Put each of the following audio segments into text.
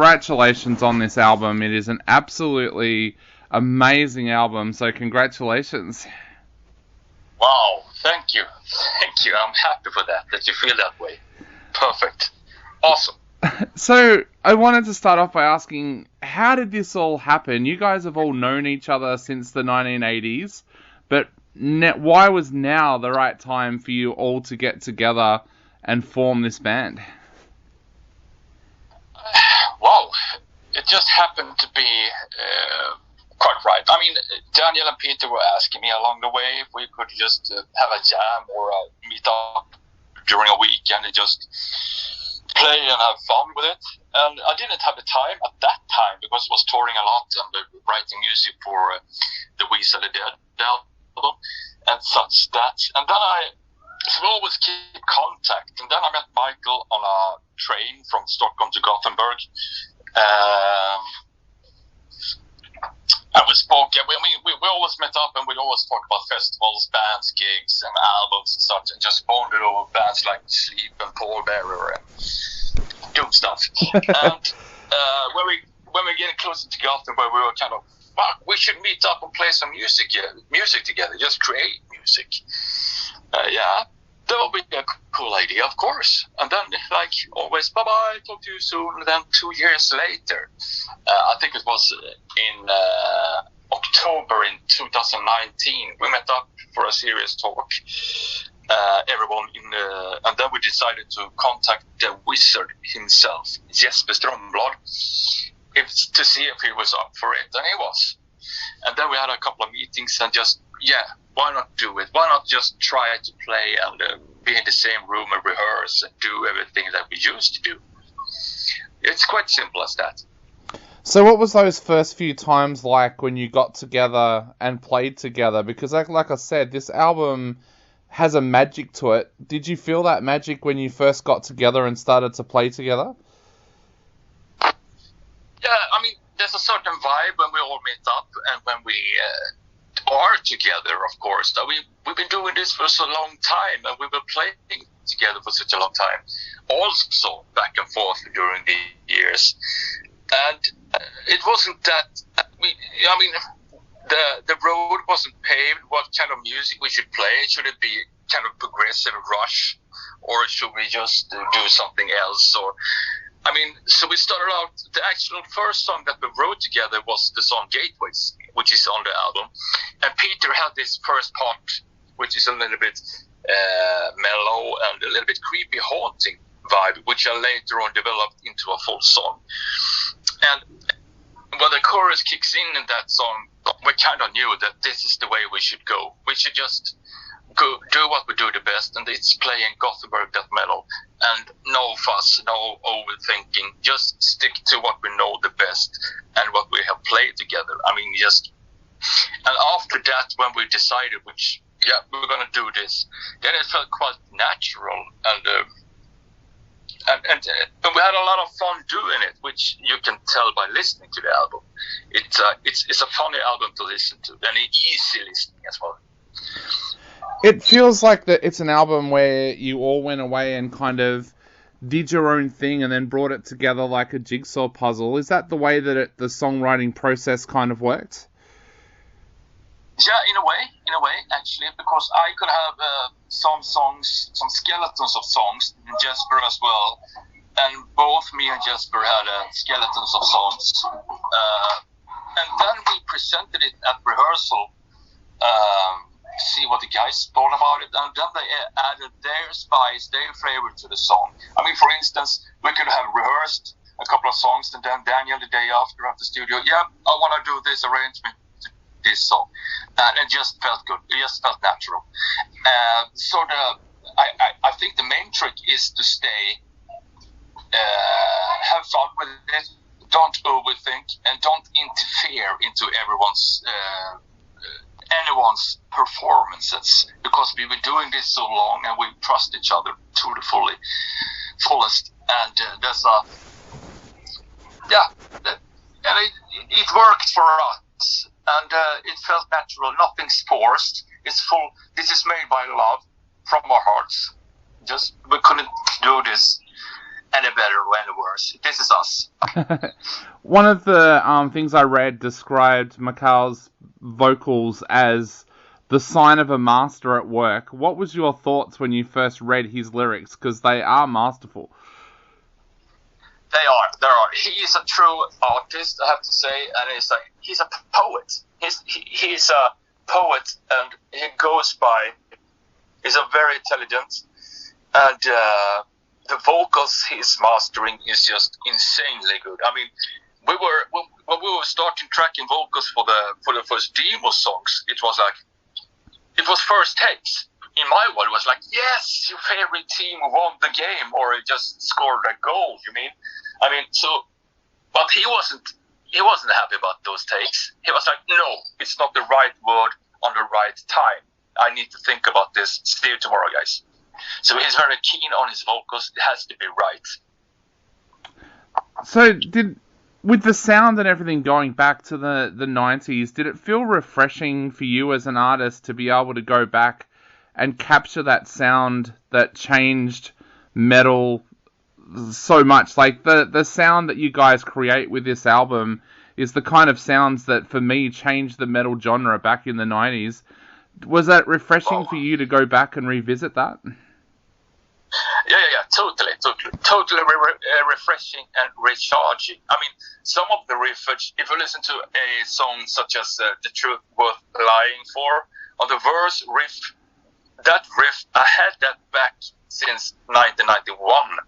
congratulations on this album. It is an absolutely amazing album, so congratulations. Wow, thank you. Thank you. I'm happy for that you feel that way. Perfect. Awesome. So, I wanted to start off by asking, how did this all happen? You guys have all known each other since the 1980s, but why was now the right time for you all to get together and form this band? Well, it just happened to be quite right. I mean, Daniel and Peter were asking me along the way if we could just have a jam or meet up during a weekend and just play and have fun with it. And I didn't have the time at that time because I was touring a lot and writing music for the We Sell the Dead album and such that. And then we always keep contact. And then I met Michael on a train from Stockholm to Gothenburg. And we spoke. Yeah, we always met up and we'd always talk about festivals, bands, gigs, and albums and such, and just bonded over bands like Sleep and Paul Bearer and do stuff. And when we getting closer to Gothenburg, we were kind of, fuck, we should meet up and play some music together, just create music. Yeah, that would be a cool idea, of course. And then, like always, bye-bye, talk to you soon. And then 2 years later, I think it was in October in 2019, we met up for a serious talk. Everyone and then we decided to contact the wizard himself, Jesper Strömblad, to see if he was up for it, and he was. And then we had a couple of meetings and just, why not do it? Why not just try to play and be in the same room and rehearse and do everything that we used to do? It's quite simple as that. So what was those first few times like when you got together and played together? Because like I said, this album has a magic to it. Did you feel that magic when you first got together and started to play together? Yeah, I mean, there's a certain vibe when we all meet up and when we are together, of course. We've been doing this for so long time and we've been playing together for such a long time. Also, back and forth during the years. And it wasn't that, the road wasn't paved, what kind of music we should play. Should it be kind of progressive Rush, or should we just do something else? Or, so we started out, the actual first song that we wrote together was the song Gateways, which is on the album. And Peter had this first part, which is a little bit mellow and a little bit creepy, haunting vibe, which I later on developed into a full song. And when the chorus kicks in that song, we kind of knew that this is the way we should go. We should just go do what we do the best, and it's playing Gothenburg death metal. And no fuss, no overthinking. Just stick to what we know the best and what we have played together. And after that, when we decided we're going to do this, then it felt quite natural. And we had a lot of fun doing it, which you can tell by listening to the album. It's a funny album to listen to, and easy listening as well. It feels like that it's an album where you all went away and kind of did your own thing and then brought it together like a jigsaw puzzle. Is that the way that the songwriting process kind of worked? Yeah, in a way, actually, because I could have some songs, some skeletons of songs, and Jesper as well, and both me and Jesper had skeletons of songs, and then we presented it at rehearsal, see what the guys thought about it, and then they added their spice, their flavor to the song. For instance, we could have rehearsed a couple of songs, and then Daniel the day after at the studio, I want to do this arrangement, this song, and it just felt good. It just felt natural. I think the main trick is to stay, have fun with it, don't overthink, and don't interfere into anyone's performances, because we've been doing this so long and we trust each other to the fullest, and it worked for us. And it felt natural. Nothing's forced. It's full. This is made by love from our hearts. We couldn't do this any better or any worse. This is us. One of the things I read described Mikhail's vocals as the sign of a master at work. What was your thoughts when you first read his lyrics? Because they are masterful. They are. He is a true artist, I have to say, and he's a poet. He's a poet, and he goes by. He's a very intelligent, and the vocals he's mastering is just insanely good. I mean, when we were starting tracking vocals for the first demo songs, it was first takes. In my world, it was like, yes, your favorite team won the game, or it just scored a goal. You mean? I mean, but he wasn't happy about those takes. He was like, no, it's not the right word on the right time. I need to think about this. See you tomorrow, guys. So he's very keen on his vocals. It has to be right. So with the sound and everything going back to the 90s, did it feel refreshing for you as an artist to be able to go back and capture that sound that changed metal so much? Like the sound that you guys create with this album is the kind of sounds that for me changed the metal genre back in the 90s. Was that refreshing for you to go back and revisit that? Yeah, totally refreshing and recharging. I mean, some of the riffage, if you listen to a song such as The Truth Worth Lying For, on the verse riff, that riff, I had that back since 1991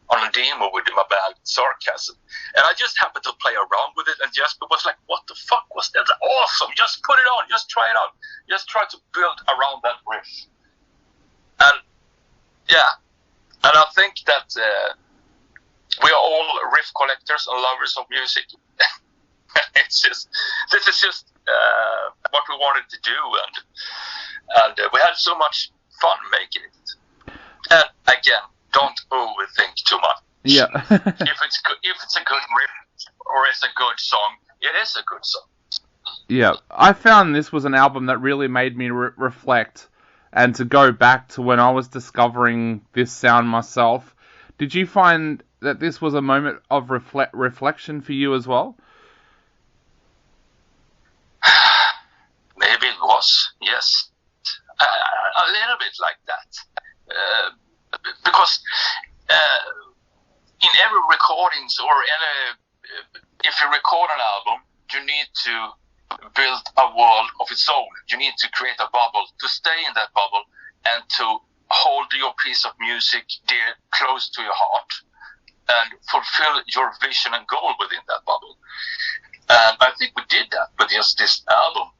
on a demo with my band Sarcasm, and I just happened to play around with it, and just was like, what the fuck was that? Awesome, just put it on, just try it out, just try to build around that riff. And yeah, and I think that we are all riff collectors and lovers of music. This is just what we wanted to do, and we had so much fun making it. And again, don't overthink too much. Yeah. if it's a good riff or it's a good song, it is a good song. Yeah, I found this was an album that really made me reflect and to go back to when I was discovering this sound myself. Did you find that this was a moment of reflection for you as well? Maybe it was, yes. A little bit like that. Because in every recordings or if you record an album, you need to build a world of its own. You need to create a bubble to stay in that bubble and to hold your piece of music dear close to your heart and fulfill your vision and goal within that bubble. And I think we did that with just this album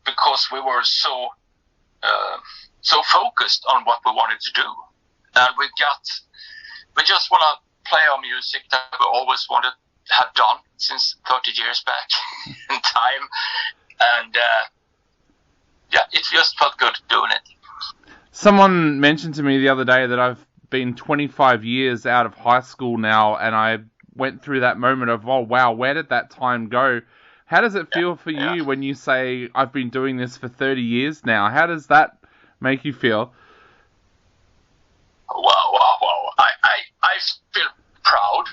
because we were so focused on what we wanted to do, and we just want to play our music that we always wanted to have done since 30 years back in time, and it just felt good doing it. Someone mentioned to me the other day that I've been 25 years out of high school now, and I went through that moment of, oh wow, where did that time go? How does it feel for you when you say, I've been doing this for 30 years now? How does that make you feel? Wow. I feel proud.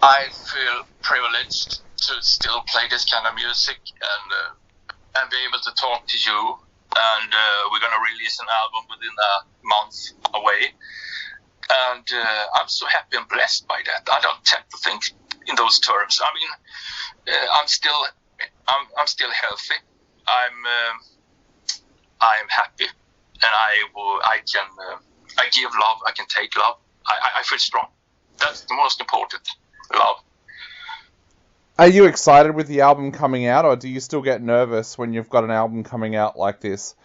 I feel privileged to still play this kind of music and be able to talk to you. And we're going to release an album within a month away. And I'm so happy and blessed by that. I don't tend to think in those terms. I mean, I'm still healthy. I'm happy, and I give love. I can take love. I feel strong. That's the most important. Love. Are you excited with the album coming out, or do you still get nervous when you've got an album coming out like this?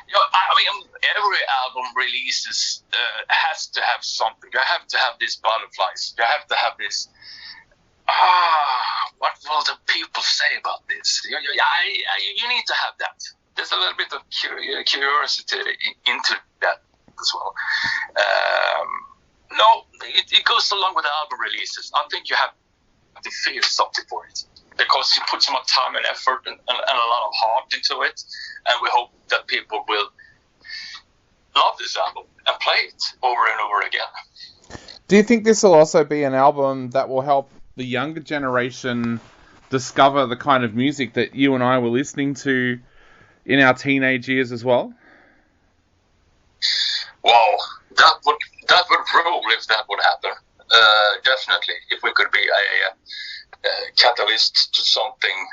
You know, I mean, every album releases has to have something. You have to have these butterflies. You have to have this. What will the people say about this? You need to have that. There's a little bit of curiosity into that as well. No, it goes along with the album releases. I think you have to feel something for it because you put so much time and effort and a lot of heart into it, and we hope that people will love this album and play it over and over again. Do you think this will also be an album that will help the younger generation discover the kind of music that you and I were listening to in our teenage years as well? Wow, that would rule if that would happen. Definitely, if we could be a catalyst to something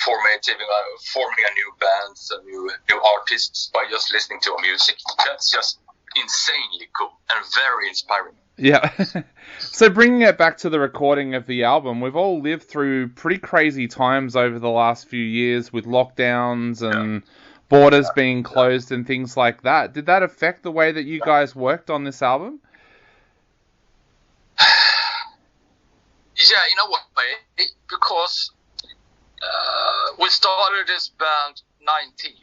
forming a new bands and new artists by just listening to our music. That's just insanely cool and very inspiring. Yeah. So bringing it back to the recording of the album, we've all lived through pretty crazy times over the last few years with lockdowns and borders being closed and things like that. Did that affect the way that you guys worked on this album? Yeah, in a way, because we started this band 19,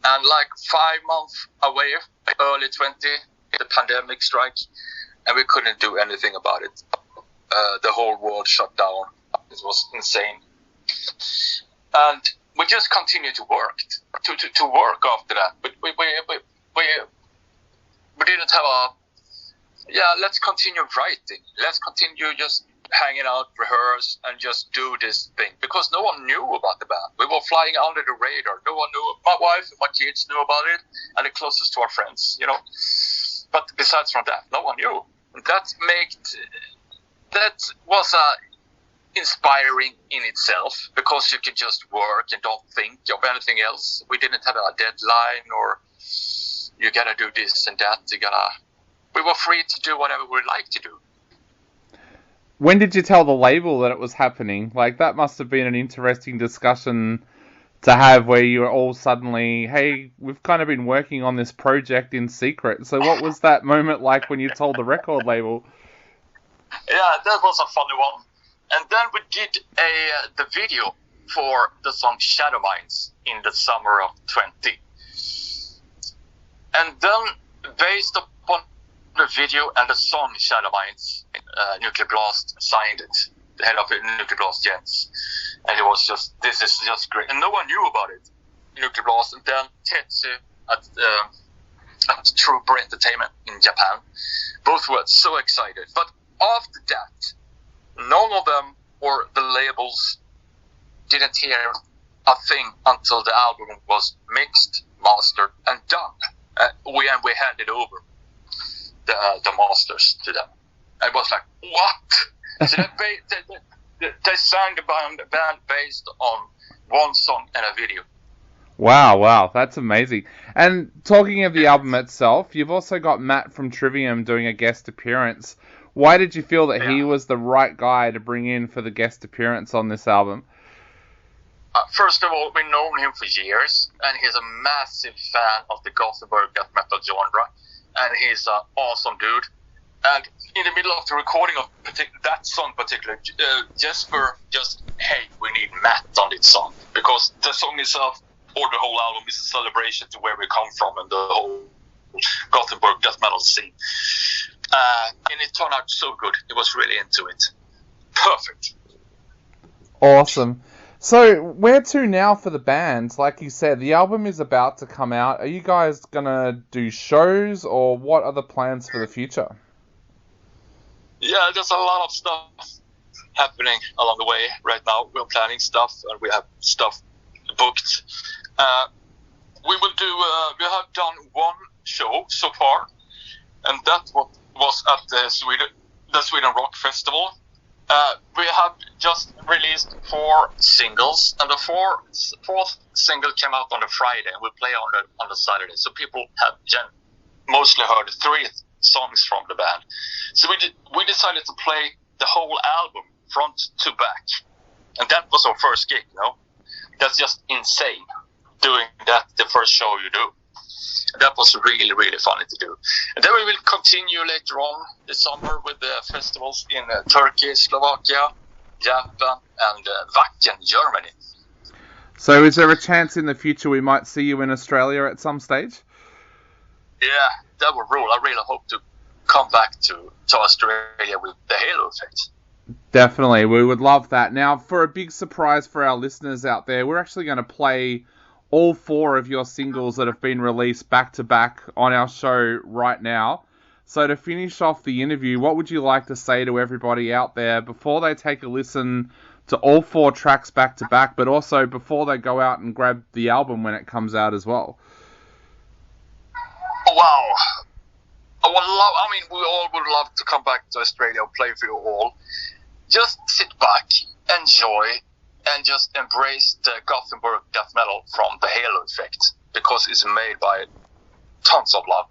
and like 5 months away, early 20, the pandemic struck, and we couldn't do anything about it. The whole world shut down. It was insane, and we just continued to work after that. But we didn't have let's continue writing. Let's continue just hanging out, rehearse, and just do this thing. Because no one knew about the band. We were flying under the radar. No one knew. My wife and my kids knew about it, and the closest to our friends, But besides from that, no one knew. That was inspiring in itself, because you could just work and don't think of anything else. We didn't have a deadline or you gotta do this and that. We were free to do whatever we like to do. When did you tell the label that it was happening? Like, that must have been an interesting discussion to have, where you were all suddenly, hey, we've kind of been working on this project in secret. So what was that moment like when you told the record label? Yeah, that was a funny one. And then we did the video for the song Shadow Minds in the summer of 20. And then, based upon the video and the song Shadow Minds, Nuclear Blast signed it, the head of Nuclear Blast Jens. And it was just, this is just great. And no one knew about it, Nuclear Blast. And then Tetsu at Trooper Entertainment in Japan. Both were so excited. But after that, none of them or the labels didn't hear a thing until the album was mixed, mastered, and done. We handed over the masters to them. It was like, what? So they signed the band based on one song and a video. Wow, that's amazing. And talking of the album itself, you've also got Matt from Trivium doing a guest appearance. Why did you feel that he was the right guy to bring in for the guest appearance on this album? First of all, we've known him for years, and he's a massive fan of the Gothenburg death metal genre, and he's an awesome dude. And in the middle of the recording of that song particular, Jesper just, hey, we need Matt on this song, because the song itself, or the whole album, is a celebration to where we come from and the whole Gothenburg death metal scene. And it turned out so good. It was really into it. Perfect. Awesome. So, where to now for the band? Like you said, the album is about to come out. Are you guys going to do shows, or what are the plans for the future? Yeah, there's a lot of stuff happening along the way right now. We're planning stuff, and we have stuff booked. We have done one show so far, and that was at the Sweden Rock Festival. We have just released 4 singles, and the fourth single came out on the Friday, and we play on the Saturday. So people have mostly heard 3 songs from the band. So we decided to play the whole album front to back, and that was our first gig. That's just insane, doing that the first show you do. That was really, really funny to do. And then we will continue later on this summer with the festivals in Turkey, Slovakia, Japan, and Wacken, Germany. So is there a chance in the future we might see you in Australia at some stage? Yeah, that would rule. I really hope to come back to Australia with the Halo effect. Definitely, we would love that. Now, for a big surprise for our listeners out there, we're actually going to play all 4 of your singles that have been released back to back on our show right now. So to finish off the interview, what would you like to say to everybody out there before they take a listen to all 4 tracks back to back, but also before they go out and grab the album when it comes out as well? Wow. We all would love to come back to Australia and play for you all. Just sit back, enjoy, and just embrace the Gothenburg death metal from the Halo Effect, because it's made by tons of love.